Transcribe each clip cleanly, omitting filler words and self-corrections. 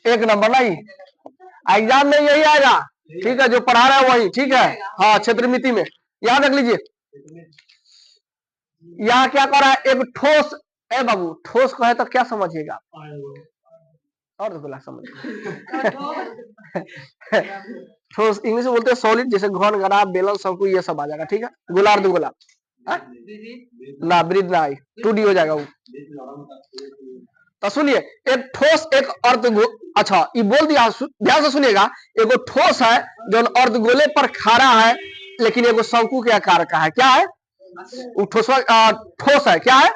एक नंबर नहीं, एग्जाम में यही आएगा, ठीक है, जो पढ़ा रहा है वही, ठीक है। हाँ, क्षेत्रमिति में याद रख लीजिए। यहाँ क्या कर रहा है, एक ठोस, ए बाबू ठोस को है तो क्या समझिएगा, अर्धगोला समझिए। ठोस इंग्लिश में बोलते हैं सॉलिड, जैसे घन, घना, बेलन, शंकु, ये सब आ जाएगा, ठीक है। गोलार्ध गोला ना, ब्रिज ना आई, 2D हो जाएगा वो। तो सुनिए, एक ठोस एक अर्धगोला, अच्छा ये बोल दिया, ध्यान से सुनिएगा। एगो ठोस है जो अर्धगोले पर खड़ा है, लेकिन एगो शंकु के आकार का है। क्या है वो? ठोस है, क्या है?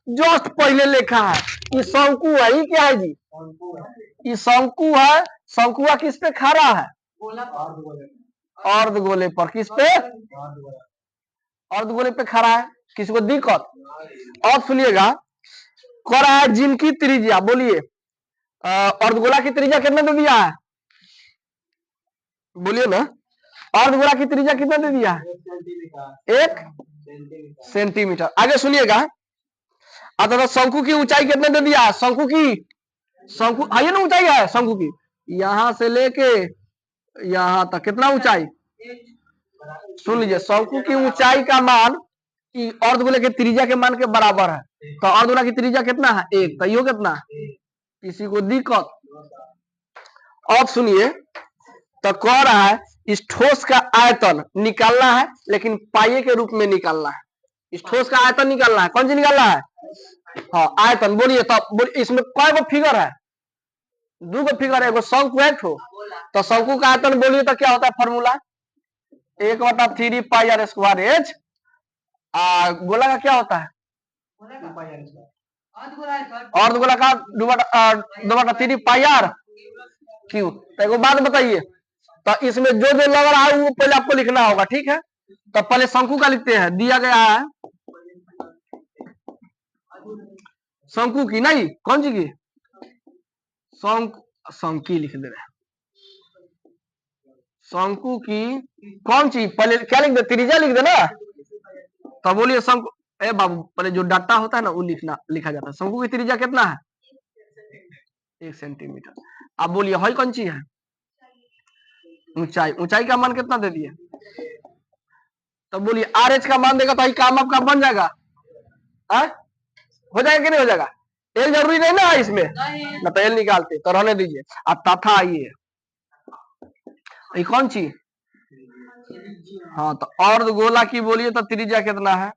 जस्ट पहले लिखा है, ये शंकु है, ये क्या है जी? ये शंकु है। शंकुआ किस पे खड़ा है? अर्धगोले पर। किस पे? अर्धगोले पे खड़ा है। किसी को दिक्कत? और सुनिएगा, कह रहा है जिनकी त्रिज्या, बोलिए अर्धगोला की त्रिज्या कितना दे दिया है? बोलिए ना, अर्धगोला की त्रिज्या कितना दे दिया है? 1 सेंटीमीटर। आगे सुनिएगा, अतः शंकु की ऊंचाई कितना दे दिया? शंकु है ना, ऊंचाई है शंकु की, यहां से लेके यहां तक कितना ऊंचाई? सुन लीजिए, शंकु की ऊंचाई का मान अर्धगोले के त्रिज्या के मान के बराबर है। तो अर्धगोला की त्रिज्या कितना है? 1। तो यो कितना? किसी को दिक्कत? अब सुनिए, तो कह रहा है इस ठोस का आयतन निकालना है, लेकिन पाइये के रूप में निकालना है। इस ठोस का आयतन निकालना है। कौन सी निकालना है? हाँ, आयतन। बोलिए तब, इसमें कई गो फिगर है? 2 गो फिगर है, एगो शंकु है ठो। तो शंकु का आयतन बोलिए तो क्या होता है formula? 1/3 pi r square h. गोला का क्या होता है? अर्धगोला का 2/3 पाई आर क्यू। तो एगो बात बताइए, तो इसमें जो जो लग रहा है वो पहले आपको लिखना होगा, ठीक है। तो पहले शंकु का लिखते हैं, दिया गया है शंकु की, नहीं कौन सी की? शंकी लिख दे रहे हैं। शंकु की कौन सी? पहले क्या लिख दे? त्रिज्या लिख दे ना। तो बोलिए शंकु, ए बाबू पहले जो डाटा होता है ना वो लिखा जाता है। शंकु की त्रिज्या कितना है? 1 सेंटीमीटर। अब बोलिए हई कौन सी है? ऊंचाई। ऊंचाई का मान कितना दे दिए? तो बोलिए आर एच का मान देगा तो काम आपका बन जाएगा। हो जाएगा कि नहीं हो जाएगा? एल जरूरी नहीं ना इसमें, ना तो एल निकालते, तो रहने दीजिए। अब तथा आइए, ये कौन सी? हाँ, तो अर्धगोला की बोलिए तो त्रिज्या कितना है?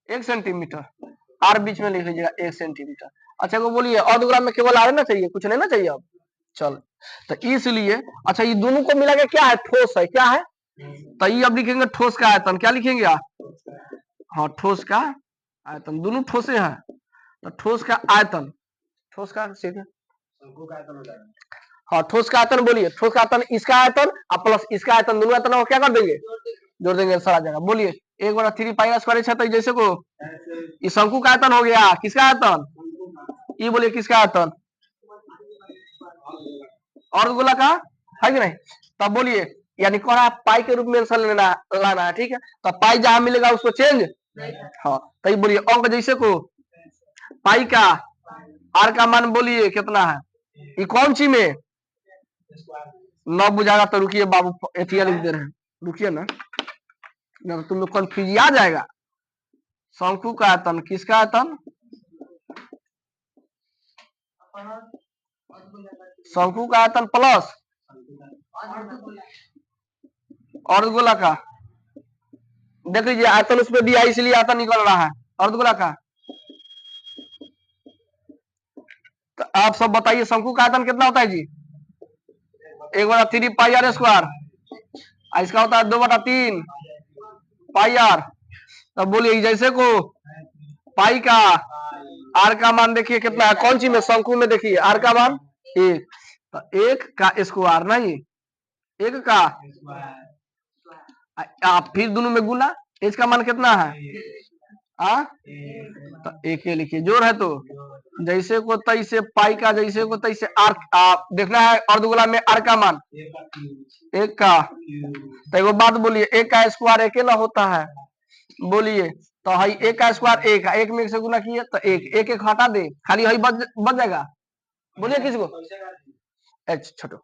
1 सेंटीमीटर। आर बीच में लिख लीजिएगा, 1 सेंटीमीटर। अच्छा को बोलिए अर्धगोला में केवल आर ना चाहिए, कुछ नहीं ना चाहिए अब। चल, तो इसलिए अच्छा ये दोनों को मिला के क्या है? ठोस है। क्या है? तो ये अब लिखेंगे ठोस का आयतन। क्या लिखेंगे आप? हाँ, ठोस का आयतन। दोनों ठोसे हैं, तो ठोस का आयतन, ठोस का सीधे हाँ, ठोस का आयतन। बोलिए ठोस का आयतन, इसका आयतन और प्लस इसका आयतन, दोनों आयतन को क्या कर देंगे? जोड़ देंगे, सारा जगह। बोलिए 1/3 पाई आर स्क्वायर है, जैसे को ये शंकु का आयतन हो गया। किसका आयतन? ये बोलिए किसका आयतन? अर्धगोला का है कि नहीं? तब बोलिए, यानी कह रहा है पाई के रूप में आंसर लाना है, ठीक है। तो पाई जहां मिलेगा उसको चेंज। हाँ, तो ये बोलिए अंक जैसे को पाई का आर का मान बोलिए कितना है? ये कौन सी में? 9 बुझाएगा तो रुकिए बाबू, एथिया लिख दे रहे हैं, रुकिए ना, तुम लोग कंफ्यूज आ जाएगा। शंकु का आयतन, किसका आयतन? शंकु का आयतन प्लस अर्धगोला का। देख लीजिए आयतन उसमें दिया, इसलिए आयतन निकल रहा है अर्धगोला का। तो आप सब बताइए शंकु का आयतन कितना होता है जी? 1/3 पाई आर स्क्वायर। इसका होता है 2/3 पाई आर। तब बोलिए जैसे को पाई का आर का मान देखिए कितना है? कौन सी में? शंकु में। देखिए आर का मान 1, तो 1 का स्क्वायर, नहीं 1 का आप फिर दोनों में गुना। इसका मान कितना है? तो 1 ही लिखिए, जोड़ है तो जैसे को तैसे पाई का, जैसे को तैसे आर। देखना है अर्धगोला में आर का मान 1 का। तो एक बात बोलिए, 1 का स्क्वायर 1 ना होता है। बोलिए तो हई एक का स्क्वायर एक है, एक में एक से गुना किए तो एक एक एक हटा दे, खाली हई बच जाएगा। बोलिए किसी को एच छोटो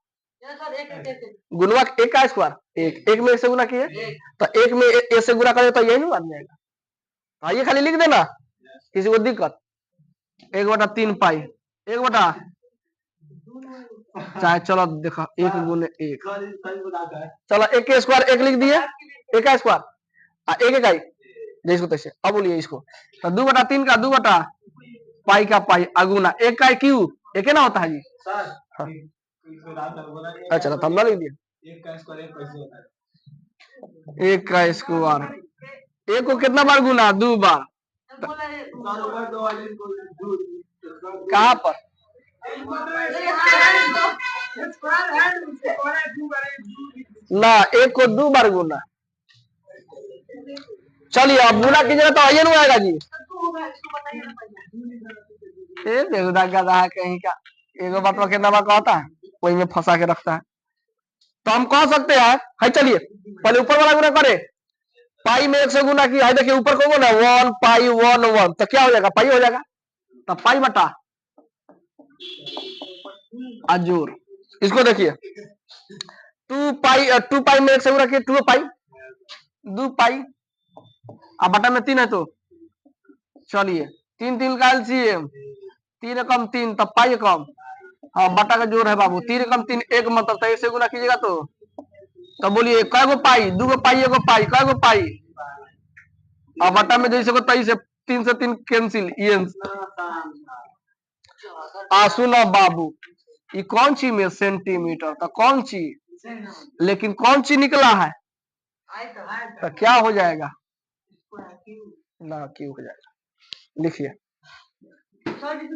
गुणवा एक का स्क्वायर एक में एक से गुना किए तो एक में एक से गुना करे तो यही ना बन जाएगा। हाँ ये खाली लिख देना, किसी को दिक्कत। 1/3 पाई 1 चाहे चलो देखो 1 गुने 1 चलो एक के स्क्वायर एक लिख दिए, एक का स्क्वायर एक इकाई जैसे तैसे। अब बोलिए इसको तो 2/3 का 2 पाई का पाई अगुना एक का क्यू एक है ना होता है जी। हाँ। अच्छा तो हम लिख दिए एक का स्क्वायर एक को कितना बार गुना 2 बार कहाँ पर ना एक को 2 बार गुना। चलिए अब गुना कीजिएगा तो आइए ना आएगा जी। बेहुदा गधा है कहीं का, एगो बात कितना बार कहता है वही में फंसा के रखता है। तो हम कह सकते हैं है चलिए पहले ऊपर वाला गुना करे, पाई में 1 से गुना किया है, देखिए ऊपर को ना 1 पाई 1 1 तो क्या हो जाएगा पाई हो जाएगा, तो पाई बटा अजूर। इसको देखिए 2 पाई में 1 से गुना किया 2 पाई 2 पाई अब बटा में 3 है तो चलिए 3 3 का एलसीएम 3 कम 3 तब पाई कम। हाँ बटा का जोड़ है बाबू 3 कम 3 1 मतलब तो 1 से गुना कीजिएगा तो बोलिए कै गो पाई 2 गो पाई 1 गो पाई कै गो पाई। अब बटा में जैसे को 23 3 से 3 कैंसिल ये सुनो बाबू ये कौन सी में सेंटीमीटर तो कौन सी, लेकिन कौन सी निकला है तो क्या हो जाएगा ना क्यों हो जाएगा लिखिए।